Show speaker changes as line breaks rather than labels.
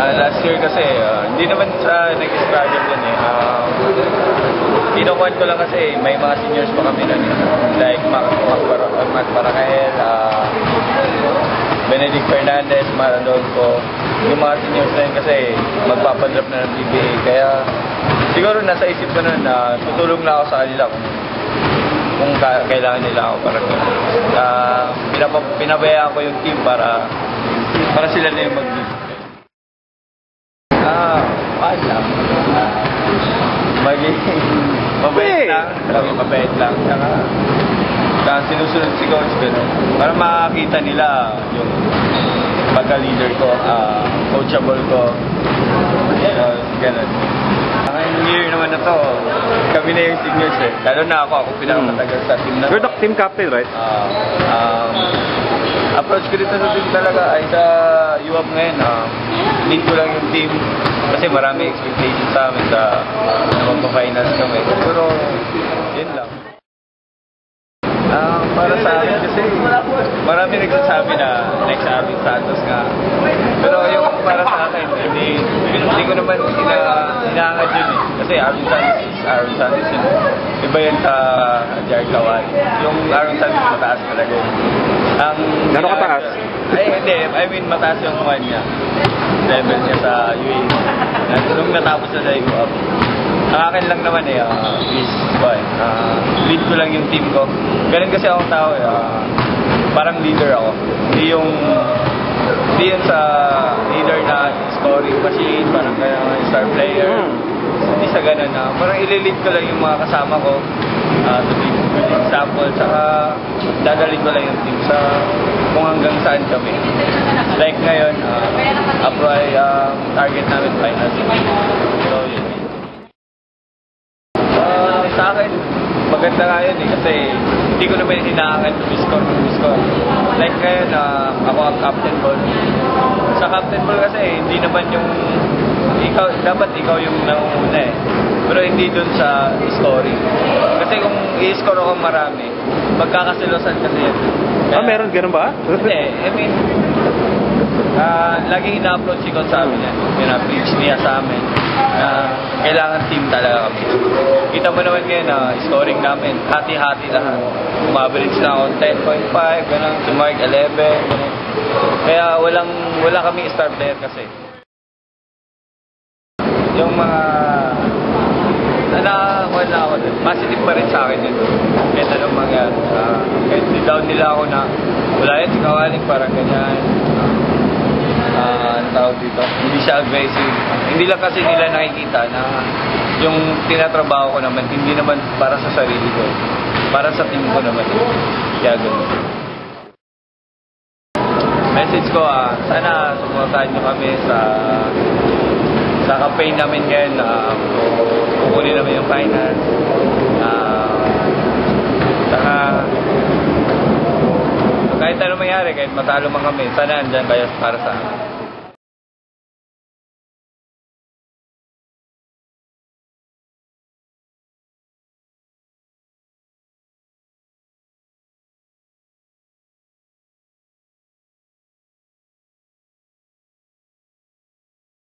Last year kasi, hindi naman sa nag-struggle yun eh. Kinukuhan ko lang kasi may mga seniors pa kami nun eh. Like Mac Barakael, Benedict Fernandez, Maradonco. Yung mga seniors na yun kasi magpapadrop na ng PBA. Kaya siguro nasa isip ko nun na tutulong na ako sa kanila kung kailangan nila ako para pinabayaan ko yung team para sila na yung mag-lead. Paano lang? Maging mabait lang. Mabait lang. Saka sinusunod si Coach gano'n. Para makakita nila yung pagka-leader ko, coachable ko. Gano'n. Ngayong year naman na to, kami na yung seniors eh. Lalo na ako pinakamatagal sa team na.
You're the team captain, right?
Approach ko dito sa team talaga ay sa UAP ngayon. Lead ko lang yung team kasi marami expectations sa amin sa magpa-finals kami. Pero yun lang. Para sa amin kasi marami nagsasabi na next Arvin Santos nga. Pero yung para sa akin, hindi ko naman inaangad yun eh. Kasi Arvin Santos is Arvin Santos yun. Iba yan sa Jared Kawali. Yung Arvin Santos mataas talaga yun.
Gano'n kataas?
Ay hindi, I mean mataas yung one niya. Level niya sa UAE. Nung natapos na sa UAP. Ang akin lang naman eh, lead ko lang yung team ko. Ganun kasi akong tao eh, parang leader ako. Hindi yun sa leader na scoring machine, parang star player. Hindi sa ganun na, parang ililid ko lang yung mga kasama ko to be good example, tsaka dadalhin ko lang yung team sa kung hanggang saan kami. Like ngayon, target namin finals. So yun. Sa akin, maganda nga yun eh, kasi hindi ko naman hinahangan tumiscore. Like ngayon, ako ang captain ball. Sa captain ball kasi, hindi naman yung, dapat ikaw yung nangunguna eh. Pero hindi dun sa scoring. Kasi kung i-score ako marami, magkakasilosan kasi yan.
Meron, ganun ba?
Hindi, I mean, laging ina-approach si Coach sa amin yan. Pina-preach niya sa amin na kailangan team talaga kami. Kita mo naman ngayon na scoring namin, hati-hati lahat. Umaverage na ako 10.5, gano'n, si Mark 11, gano'n. Kaya wala kaming star player kasi. Yung mga nakakuha na ako dun, positive pa rin sa akin yun. Kahit anong mangyari. Kahit down nila ako na wala yun, si Kawaling parang ganyan. Tawag dito. Hindi siya aggressive. Hindi lang kasi nila nakikita na yung tinatrabaho ko naman, hindi naman para sa sarili ko. Para sa team ko naman. Kaya gano'n. Message ko, sana suportahan nyo kami sa campaign namin ngayon. Kukunin namin yung finals. Saka kahit ano mangyari, kahit matalo man kami, sana andyan kayo para sa amin.